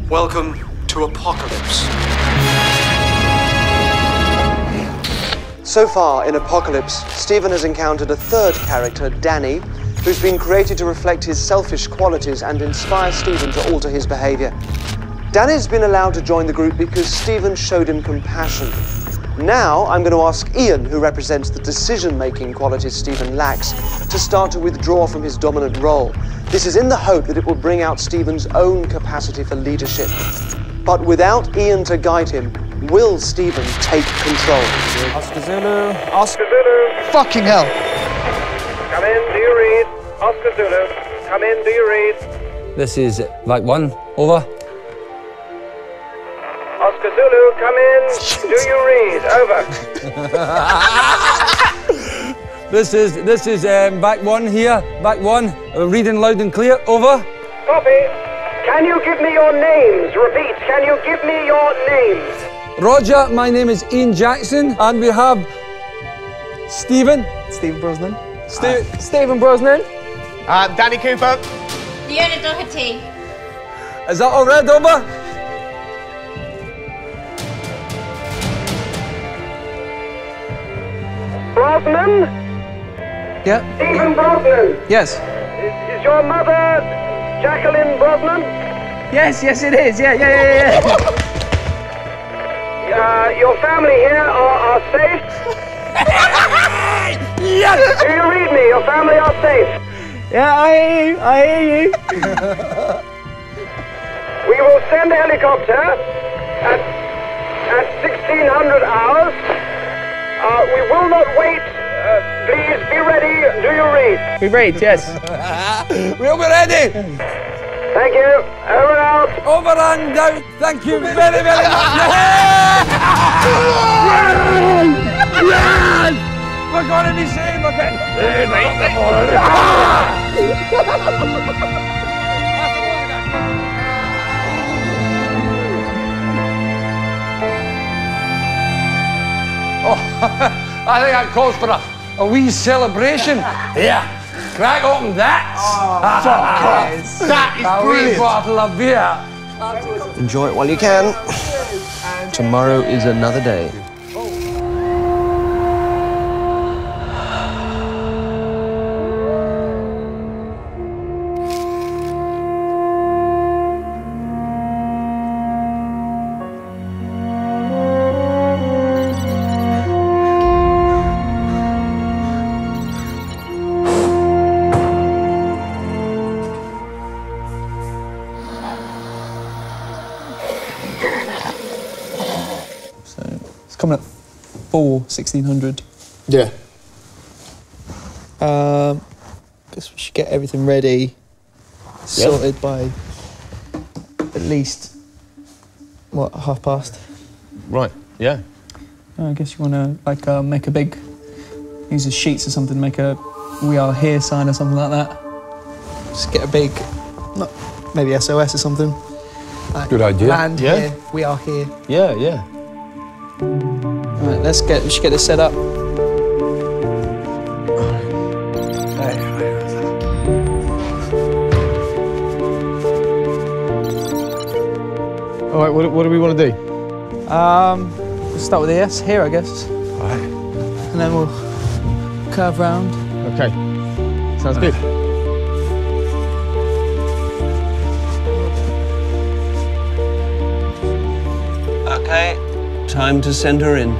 Welcome to Apocalypse. So far in Apocalypse, Stephen has encountered a third character, Danny, who's been created to reflect his selfish qualities and inspire Stephen to alter his behavior. Danny's been allowed to join the group because Stephen showed him compassion. Now I'm going to ask Ian, who represents the decision-making qualities Stephen lacks, to start to withdraw from his dominant role. This is in the hope that it will bring out Stephen's own capacity for leadership. But without Ian to guide him, will Stephen take control? Oscar Zulu. Oscar Zulu. Fucking hell. Come in, do you read? Oscar Zulu. Come in, do you read? This is Vac 1. Over. Oscar Zulu, come in. Do you read? Over. This is Vac 1 here. Vac 1. Reading loud and clear. Over. Copy. Can you give me your names? Repeat. Can you give me your names? Roger, my name is Ian Jackson, and we have Stephen. Stephen Brosnan. Stephen Brosnan. Danny Cooper. Fiona Doherty. Is that all read over? Brosnan? Yeah. Stephen Brosnan. Yes. Is your mother Jacqueline Brosnan? Yes, it is. Yeah. Your family here are safe? Yes! Do you read me? Your family are safe? Yeah, I hear you. We will send a helicopter at 1600 hours. We will not wait. Please be ready. Do you read? We read, yes. We'll be ready. Thank you. Over and out. Over and out. Thank you very, very much. Yes! We're going to be saved again. Oh, I think that calls for a wee celebration. Yeah. Crack open that. That is brilliant. A wee bottle of beer. Enjoy it while you can. Tomorrow is another day. Coming at 1600. Yeah. Guess we should get everything ready, sorted by at least, what, past? Right, yeah. I guess you want to make a big, use the sheets or something, make a "We Are Here" sign or something like that. Just get a big, maybe SOS or something. Good idea. Land here, we are here. Yeah. Right, we should get this set up. All right, what do we want to do? We'll start with the S here, I guess. All right. And then we'll curve round. Okay. Sounds good. Okay, time to send her in.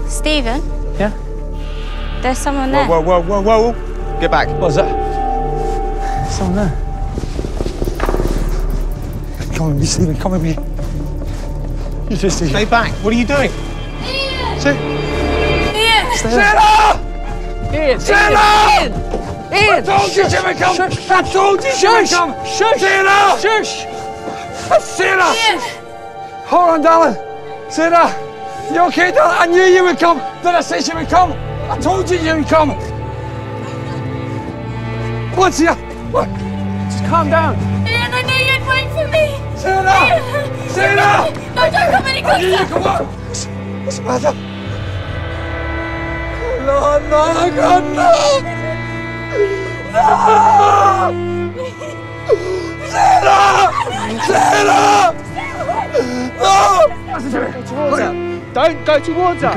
Stephen? Yeah? There's someone there. Whoa. Get back. What's that? Someone there. Come with me, Stephen. Come with me. You just Stay back. What are you doing? Ian! Sit. Ian! Sarah! Ian! Sarah! I told you she would come! I told you she would come! Shush! Sarah! Shush! Sarah! Ian! Hold on, darling. Sarah! You okay, darling? I knew you would come. Did I say she would come? I told you would come. What's here? What? Just calm down. Ian, I knew you'd wait for me! Sarah! Ian! Sarah! No, don't come any closer! you, come on! What's the matter? No, no, God, no! No! Sarah! Sarah! No! Don't go towards her.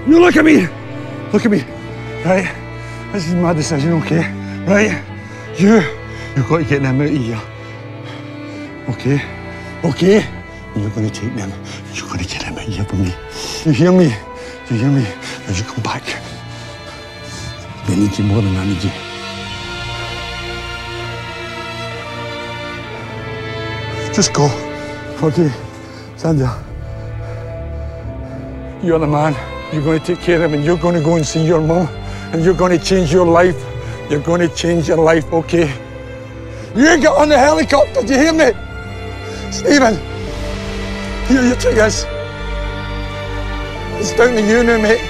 You look at me! Look at me! Right? This is my decision, okay? Right? You've got to get them out of here. Okay? Okay? You're going to take them. You're going to get them out of here for me. You hear me? You hear me? Now you come back. I need you more than I need you. Just go. Okay? Sandhya. You're the man. You're going to take care of him and you're going to go and see your mum and you're going to change your life. You're going to change your life, okay? You get on the helicopter, do you hear me? Stephen, here your tickets. It's down to you now, mate.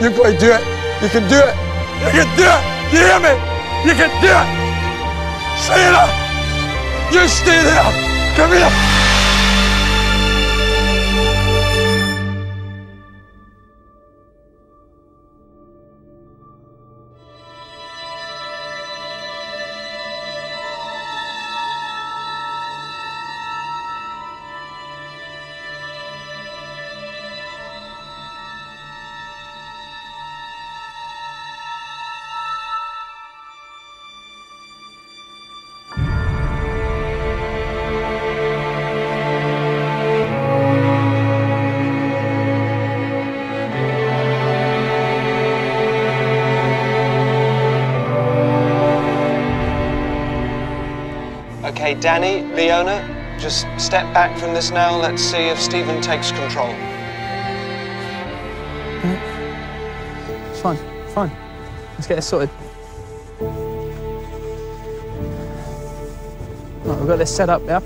You've got to do it. You can do it. You can do it. You hear me? You can do it. Sarah, you stay there. Come here. Okay, Danny, Leona, just step back from this now. Let's see if Stephen takes control. It's fine, fine. Let's get this sorted. Right, we've got this set up, yeah?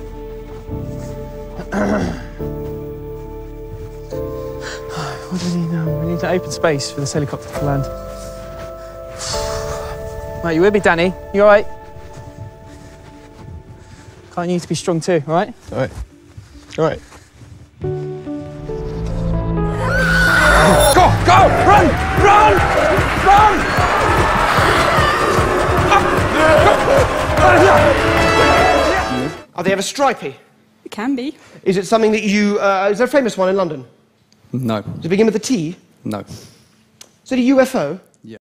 What do we need now? We need an open space for this helicopter to land. Right, you with me, Danny? You all right? Can't you to be strong too, all right? All right. All right. Go, go, run, run, run! Are they ever stripy? It can be. Is it something that you... is there a famous one in London? No. Does it begin with a T? No. Is it a UFO?